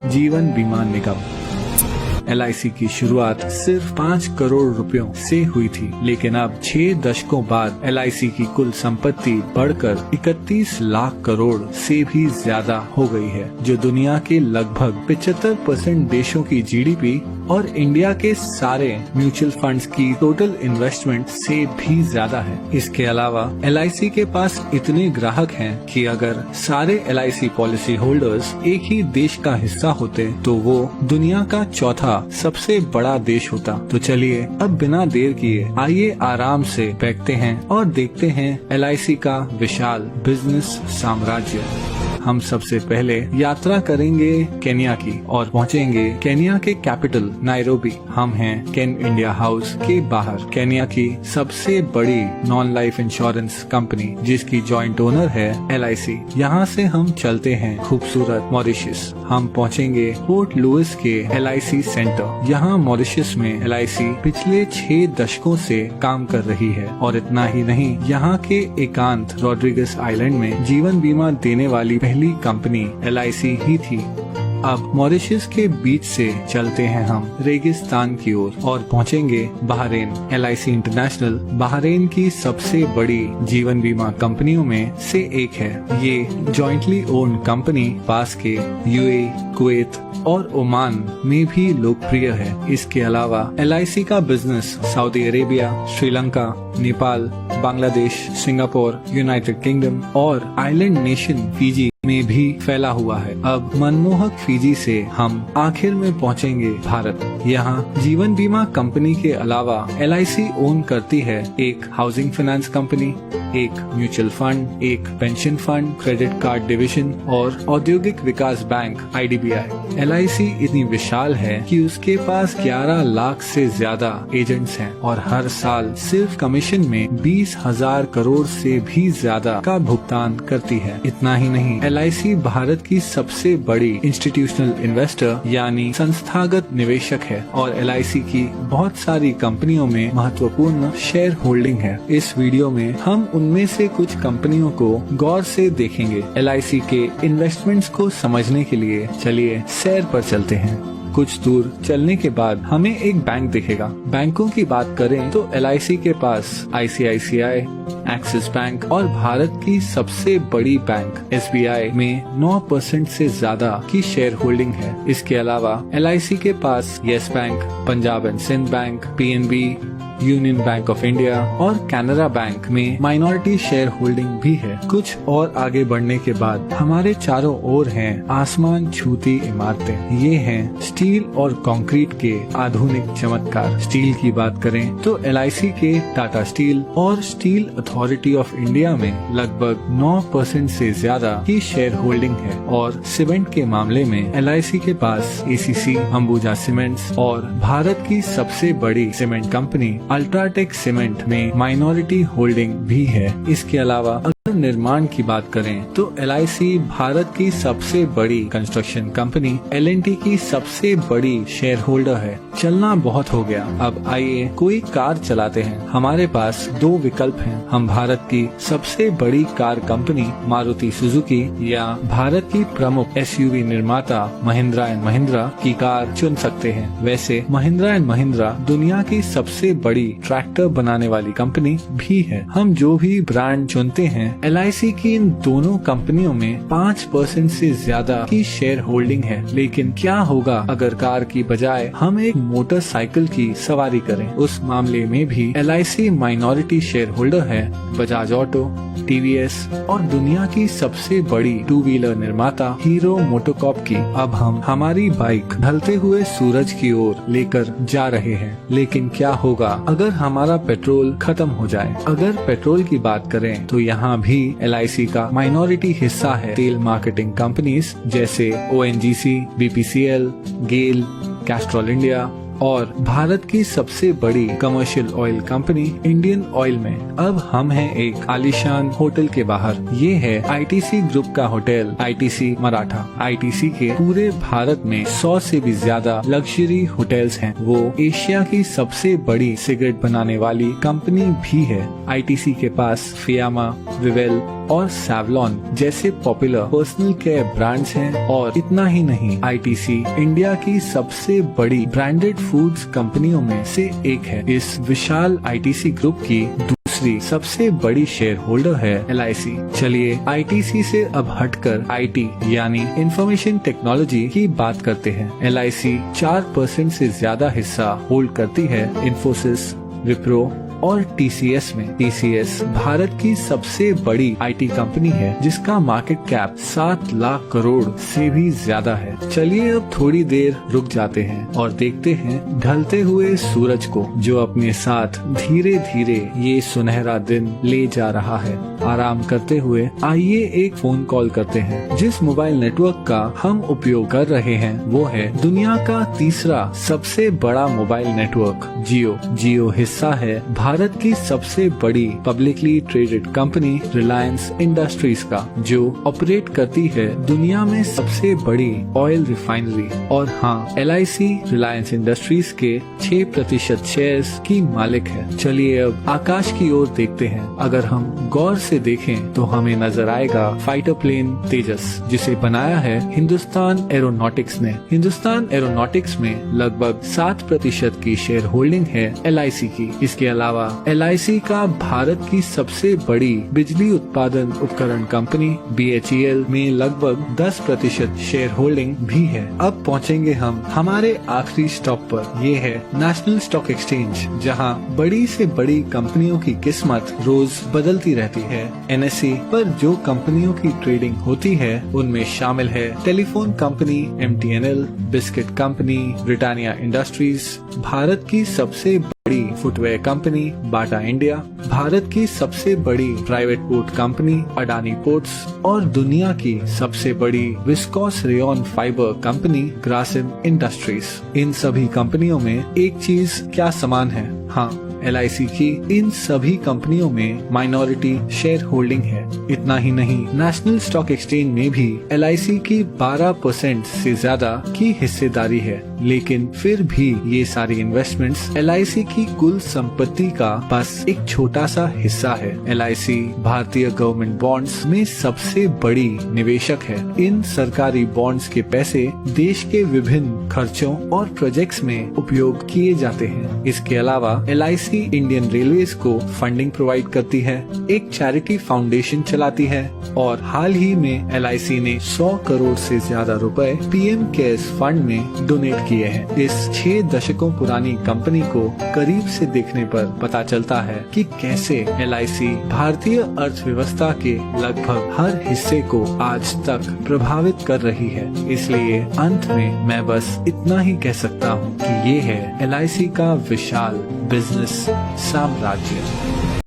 जीवन बीमा निगम। LIC की शुरुआत सिर्फ 5 करोड़ रुपयों से हुई थी, लेकिन अब 6 दशकों बाद LIC की कुल संपत्ति बढ़कर 31 लाख करोड़ से भी ज्यादा हो गई है, जो दुनिया के लगभग 75% देशों की GDP और इंडिया के सारे म्यूचुअल फंड्स की टोटल इन्वेस्टमेंट से भी ज्यादा है। इसके अलावा LIC के पास इतने ग्राहक हैं कि अगर सारे LIC पॉलिसी होल्डर्स एक ही देश का हिस्सा होते तो वो दुनिया का चौथा सबसे बड़ा देश होता। तो चलिए अब बिना देर किए आइए आराम से बैठते हैं और देखते हैं LIC का विशाल बिजनेस साम्राज्य। हम सबसे पहले यात्रा करेंगे केन्या की और पहुंचेंगे केन्या के कैपिटल नायरोबी। हम हैं केन इंडिया हाउस के बाहर, केन्या की सबसे बड़ी नॉन लाइफ इंश्योरेंस कंपनी जिसकी जॉइंट ओनर है LIC। यहाँ से हम चलते हैं खूबसूरत मॉरिशस। हम पहुंचेंगे पोर्ट लुइस के LIC सेंटर। यहाँ मॉरिशस में LIC पिछले 6 दशकों से काम कर रही है और इतना ही नहीं, यहाँ के एकांत रॉड्रिगस आइलैंड में जीवन बीमा देने वाली पहली कंपनी LIC ही थी। अब मॉरिशस के बीच से चलते हैं हम रेगिस्तान की ओर और पहुंचेंगे बहरीन। LIC इंटरनेशनल बहरीन की सबसे बड़ी जीवन बीमा कंपनियों में से एक है। ये जॉइंटली ओन्ड कंपनी पास के UAE, कुवैत और ओमान में भी लोकप्रिय है। इसके अलावा LIC का business Saudi Arabia, Sri Lanka, Nepal, Bangladesh, Singapore, United kingdom और आइलैंड नेशन फिजी में भी फैला हुआ है। अब मनमोहक फिजी से हम आखिर में पहुंचेंगे भारत। यहाँ जीवन बीमा कंपनी के अलावा LIC ओन करती है एक हाउसिंग फाइनेंस कंपनी, एक म्यूचुअल फंड, एक pension fund, credit card division और औद्योगिक विकास बैंक IDBI। LIC इतनी विशाल है कि उसके पास 11 लाख से ज्यादा एजेंट्स हैं और हर साल सिर्फ कमीशन में 20,000 करोड़ से भी ज्यादा का भुगतान करती है। इतना ही नहीं, LIC भारत की सबसे बड़ी इंस्टीट्यूशनल इन्वेस्टर यानी संस्थागत निवेशक है और LIC की बहुत सारी कंपनियों में महत्वपूर्ण शेयर होल्डिंग है। इस वीडियो में हम उनमें से कुछ कंपनियों को गौर से देखेंगे। LIC के इन्वेस्टमेंट्स को समझने के लिए चलिए सैर पर चलते हैं। कुछ दूर चलने के बाद हमें एक बैंक दिखेगा। बैंकों की बात करें तो LIC के पास ICICI, एक्सिस बैंक और भारत की सबसे बड़ी बैंक SBI में 9% से ज्यादा की शेयर होल्डिंग है। इसके अलावा LIC के पास Yes Bank, Punjab and Sindh Bank, PNB, Union Bank of India और कैनरा बैंक में माइनॉरिटी शेयर होल्डिंग भी है। कुछ और आगे बढ़ने के बाद हमारे चारों ओर हैं आसमान छूती इमारतें। ये हैं स्टील और कंक्रीट के आधुनिक चमत्कार। स्टील की बात करें तो LIC के टाटा स्टील और स्टील अथॉरिटी ऑफ इंडिया में लगभग 9% से ज्यादा की शेयर होल्डिंग है और सीमेंट के मामले में LIC के पास ACC, अंबुजा सीमेंट्स और भारत की सबसे बड़ी सीमेंट कंपनी अल्ट्राटेक सीमेंट में माइनॉरिटी होल्डिंग भी है। इसके अलावा अगर निर्माण की बात करें तो LIC भारत की सबसे बड़ी कंस्ट्रक्शन कंपनी L&T की सबसे बड़ी शेयर होल्डर है। चलना बहुत हो गया, अब आइए कोई कार चलाते हैं। हमारे पास 2 विकल्प हैं। हम भारत की सबसे बड़ी कार कंपनी मारुति सुजुकी या भारत की प्रमुख SUV निर्माता महिंद्रा एंड महिंद्रा की कार चुन सकते हैं। वैसे महिंद्रा एंड महिंद्रा दुनिया की सबसे बड़ी ट्रैक्टर बनाने वाली कंपनी भी है। हम जो भी ब्रांड चुनते हैं, LIC की इन दोनों कंपनियों में 5% से ज्यादा की शेयर होल्डिंग है। लेकिन क्या होगा अगर कार की बजाय हम एक मोटरसाइकिल की सवारी करें? उस मामले में भी LIC माइनॉरिटी शेयर होल्डर है बजाज ऑटो, TVS और दुनिया की सबसे बड़ी 2 व्हीलर निर्माता हीरो मोटोकॉर्प की। अब हम हमारी बाइक ढलते हुए सूरज की ओर लेकर जा रहे हैं। लेकिन क्या होगा अगर हमारा पेट्रोल खत्म हो जाए? अगर पेट्रोल की बात करें तो यहाँ भी LIC का माइनॉरिटी हिस्सा है तेल मार्केटिंग कंपनीज जैसे ONGC, BPCL, गेल, कैस्ट्रॉल इंडिया और भारत की सबसे बड़ी commercial oil company Indian oil में। अब हम हैं एक आलीशान होटल के बाहर। ये है ITC ग्रुप का होटल ITC मराठा। ITC के पूरे भारत में 100 से भी ज्यादा लग्जरी होटल्स हैं। वो एशिया की सबसे बड़ी सिगरेट बनाने वाली कंपनी भी है। ITC के पास फियामा, विवेल, और सैवलॉन जैसे पॉपुलर पर्सनल केयर ब्रांड्स हैं। और इतना ही नहीं, आईटीसी इंडिया की सबसे बड़ी ब्रांडेड फूड्स कंपनियों में से एक है। इस विशाल आईटीसी ग्रुप की दूसरी सबसे बड़ी शेयर होल्डर है एलआईसी। चलिए आईटीसी से अब हटकर आईटी यानी इंफॉर्मेशन टेक्नोलॉजी की बात करते हैं। एलआईसी 4% से ज्यादा हिस्सा होल्ड करती है इन्फोसिस, विप्रो और टीसीएस में। टीसीएस भारत की सबसे बड़ी आईटी कंपनी है जिसका मार्केट कैप 7 लाख करोड़ से भी ज्यादा है। चलिए अब थोड़ी देर रुक जाते हैं और देखते हैं ढलते हुए सूरज को, जो अपने साथ धीरे धीरे ये सुनहरा दिन ले जा रहा है। आराम करते हुए आइए एक फोन कॉल करते हैं। जिस मोबाइल नेटवर्क का हम उपयोग कर रहे हैं वो है दुनिया का तीसरा सबसे बड़ा मोबाइल नेटवर्क जियो। जियो हिस्सा है भारत की सबसे बड़ी publicly traded company Reliance industries का, जो ऑपरेट करती है दुनिया में सबसे बड़ी ऑयल रिफाइनरी। और हाँ, एलआईसी रिलायंस इंडस्ट्रीज के 6% शेयर्स की मालिक है। चलिए अब आकाश की ओर देखते हैं। अगर हम गौर से देखें तो हमें नजर आएगा फाइटर प्लेन तेजस, जिसे बनाया है हिंदुस्तान एरोनॉटिक्स ने। हिंदुस्तान एरोनॉटिक्स में लगभग 7% की शेयर होल्डिंग है एलआईसी की। इसके अलावा एलआईसी का भारत की सबसे बड़ी बिजली उत्पादन उपकरण कंपनी बीएचईएल में लगभग 10% शेयर होल्डिंग भी है। अब पहुंचेंगे हम हमारे आखिरी स्टॉप पर। ये है नेशनल स्टॉक एक्सचेंज, जहां बड़ी से बड़ी कंपनियों की किस्मत रोज बदलती रहती है। एनएसई पर जो कंपनियों की ट्रेडिंग होती है उनमें शामिल है telephone company MTNL, biscuit company Britannia Industries, Bharat की सबसे बड़ी footwear company Bata India, Bharat की सबसे बड़ी private port company Adani Ports और दुनिया की सबसे बड़ी viscose rayon fibre company Grasim Industries. इन सभी कंपनियों में एक चीज क्या समान है? हाँ, एलआईसी की इन सभी कंपनियों में माइनॉरिटी शेयर होल्डिंग है। इतना ही नहीं, नेशनल स्टॉक एक्सचेंज में भी एलआईसी की 12% से ज्यादा की हिस्सेदारी है। लेकिन फिर भी ये सारी इन्वेस्टमेंट्स एलआईसी की कुल संपत्ति का बस एक छोटा सा हिस्सा है। एलआईसी भारतीय गवर्नमेंट बॉन्ड्स में सबसे बड़ी निवेशक है। इन सरकारी बॉन्ड्स के पैसे देश के विभिन्न खर्चों और प्रोजेक्ट्स में उपयोग किए जाते हैं। इसके अलावा एलआईसी इंडियन रेलवेज को फंडिंग प्रोवाइड करती है, एक चैरिटी फाउंडेशन चलाती है और हाल ही में एलआईसी ने 100 करोड़ से ज्यादा रुपए पीएम केयर्स फंड में डोनेट किए हैं। इस 6 दशकों पुरानी कंपनी को करीब से देखने पर पता चलता है कि कैसे एलआईसी भारतीय अर्थव्यवस्था के लगभग हर हिस्से को आज तक प्रभावित कर रही है। इसलिए अंत में मैं बस इतना ही कह सकता हूँ कि ये है एलआईसी का विशाल बिजनेस साम्राज्य।